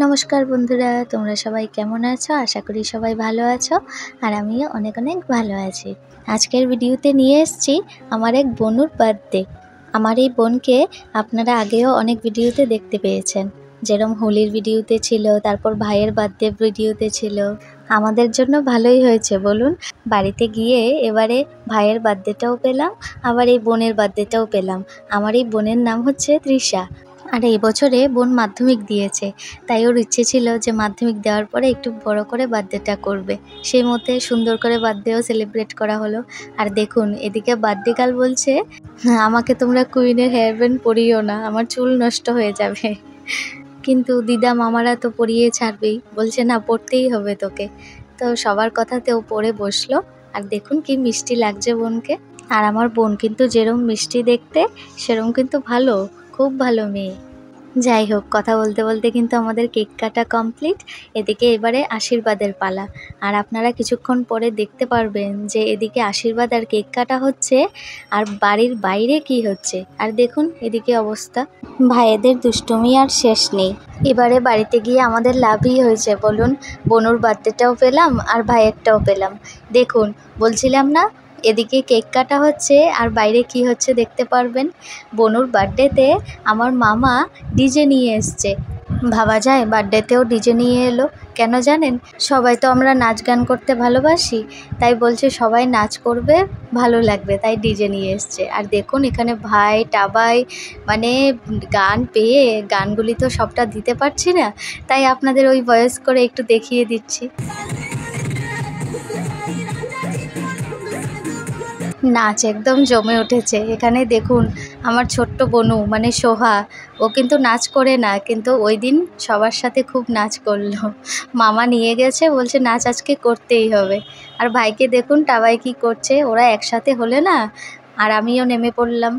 নমস্কার বন্ধুরা, তোমরা সবাই কেমন আছো? আশা করি সবাই ভালো আছো আর আমিও অনেক অনেক ভালো আছি। আজকের ভিডিওতে নিয়ে এসেছি আমার এক বোনুর বার্থডে। আমার এই বোনকে আপনারা আগেও অনেক ভিডিওতে দেখতে পেয়েছেন, যেরকম হোলির ভিডিওতে ছিল, তারপর ভাইয়ের বার্থডে ভিডিওতে ছিল। আমাদের জন্য ভালোই হয়েছে বলুন, বাড়িতে গিয়ে এবারে ভাইয়ের বার্থডেটাও পেলাম, আবার এই বোনের বার্থডেটাও পেলাম। আমার এই বোনের নাম হচ্ছে তৃষা। আর এই বছরে বোন মাধ্যমিক দিয়েছে, তাই ওর ইচ্ছে ছিল যে মাধ্যমিক দেওয়ার পরে একটু বড় করে বার্থডেটা করবে। সেই মতে সুন্দর করে বার্থডেও সেলিব্রেট করা হলো। আর দেখুন এদিকে বার্থডে গার্ল বলছে, আমাকে তোমরা কুইনের হেয়ার ব্যান্ড পরিও না, আমার চুল নষ্ট হয়ে যাবে। কিন্তু দিদা মামারা তো পরিয়ে ছাড়বেই, বলছে না পরতেই হবে তোকে। তো সবার কথাতেও পরে বসলো। আর দেখুন কি মিষ্টি লাগছে বোনকে। আর আমার বোন কিন্তু যেরকম মিষ্টি দেখতে, সেরকম কিন্তু ভালো, খুব ভালো মেয়ে। যাই হোক, কথা বলতে বলতে কিন্তু আমাদের কেক কাটা কমপ্লিট। এদিকে এবারে আশীর্বাদের পালা। আর আপনারা কিছুক্ষণ পরে দেখতে পারবেন যে এদিকে আশীর্বাদ আর কেক কাটা হচ্ছে, আর বাড়ির বাইরে কি হচ্ছে। আর দেখুন এদিকে অবস্থা, ভাইয়েদের দুষ্টুমি আর শেষ নেই। এবারে বাড়িতে গিয়ে আমাদের লাভই হয়েছে বলুন, বনুর বার্থডেটাও পেলাম আর ভাইয়েরটাও পেলাম। দেখুন বলছিলাম না, এদিকে কেক কাটা হচ্ছে আর বাইরে কি হচ্ছে দেখতে পারবেন। বনুর বার্থডেতে আমার মামা ডিজে নিয়ে এসছে। ভাবা যায় বার্থডেতেও ডিজে নিয়ে এলো, কেন জানেন? সবাই তো আমরা নাচ গান করতে ভালোবাসি, তাই বলছে সবাই নাচ করবে, ভালো লাগবে, তাই ডিজে নিয়ে এসছে। আর দেখুন এখানে ভাই টাবাই, মানে গান পেয়ে গানগুলি তো সবটা দিতে পারছি না, তাই আপনাদের ওই ভয়েস করে একটু দেখিয়ে দিচ্ছি। নাচ একদম জমে উঠেছে এখানে। দেখুন আমার ছোট্ট বনু মানে সোহা, ও কিন্তু নাচ করে না, কিন্তু ওই দিন সবার সাথে খুব নাচ করলো। মামা নিয়ে গেছে, বলছে নাচ আজকে করতেই হবে। আর ভাইকে দেখুন টাবাই কি করছে, ওরা একসাথে হলে না। আর আমিও নেমে পড়লাম।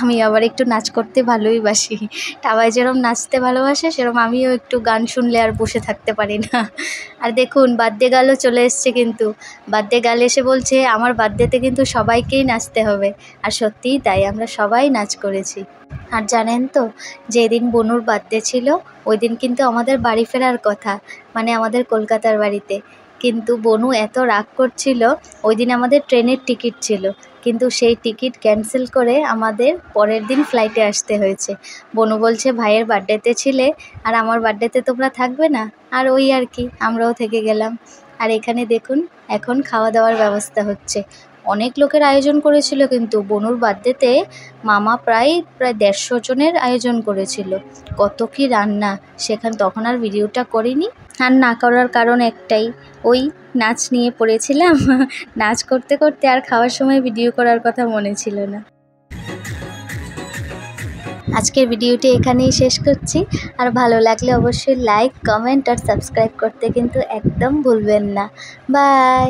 আমি আবার একটু নাচ করতে ভালোই বাসি। টাবাই যেরকম নাচতে ভালোবাসে, সেরকম আমিও একটু গান শুনলে আর বসে থাকতে পারি না। আর দেখুন বার্থডে গার্লও চলে এসছে, কিন্তু বার্থডে গার্ল এসে বলছে আমার বার্থডেতে কিন্তু সবাইকেই নাচতে হবে। আর সত্যিই তাই, আমরা সবাই নাচ করেছি। আর জানেন তো, যেদিন বনুর বার্থডে ছিল ওই দিন কিন্তু আমাদের বাড়ি ফেরার কথা, মানে আমাদের কলকাতার বাড়িতে। কিন্তু বনু এত রাগ করছিল, ওই দিন আমাদের ট্রেনের টিকিট ছিল, কিন্তু সেই টিকিট ক্যান্সেল করে আমাদের পরের দিন ফ্লাইটে আসতে হয়েছে। বনু বলছে ভাইয়ের বার্থডেতে ছিলে আর আমার বার্থডেতে তোমরা থাকবে না, আর ওই আর কি, আমরাও থেকে গেলাম। আর এখানে দেখুন এখন খাওয়া দাওয়ার ব্যবস্থা হচ্ছে। অনেক লোকের আয়োজন করেছিল, কিন্তু বনুর বার্থডেতে মামা প্রায় 150 জনের আয়োজন করেছিল। কত কি রান্না, তখন আর ভিডিওটা করিনি। আর না করার কারণ একটাই, ওই নাচ নিয়ে পড়েছিলাম। নাচ করতে করতে আর খাওয়ার সময় ভিডিও করার কথা মনে ছিল না। আজকের ভিডিওটি এখানেই শেষ করছি। আর ভালো লাগলে অবশ্যই লাইক, কমেন্ট আর সাবস্ক্রাইব করতে কিন্তু একদম ভুলবেন না। বাই।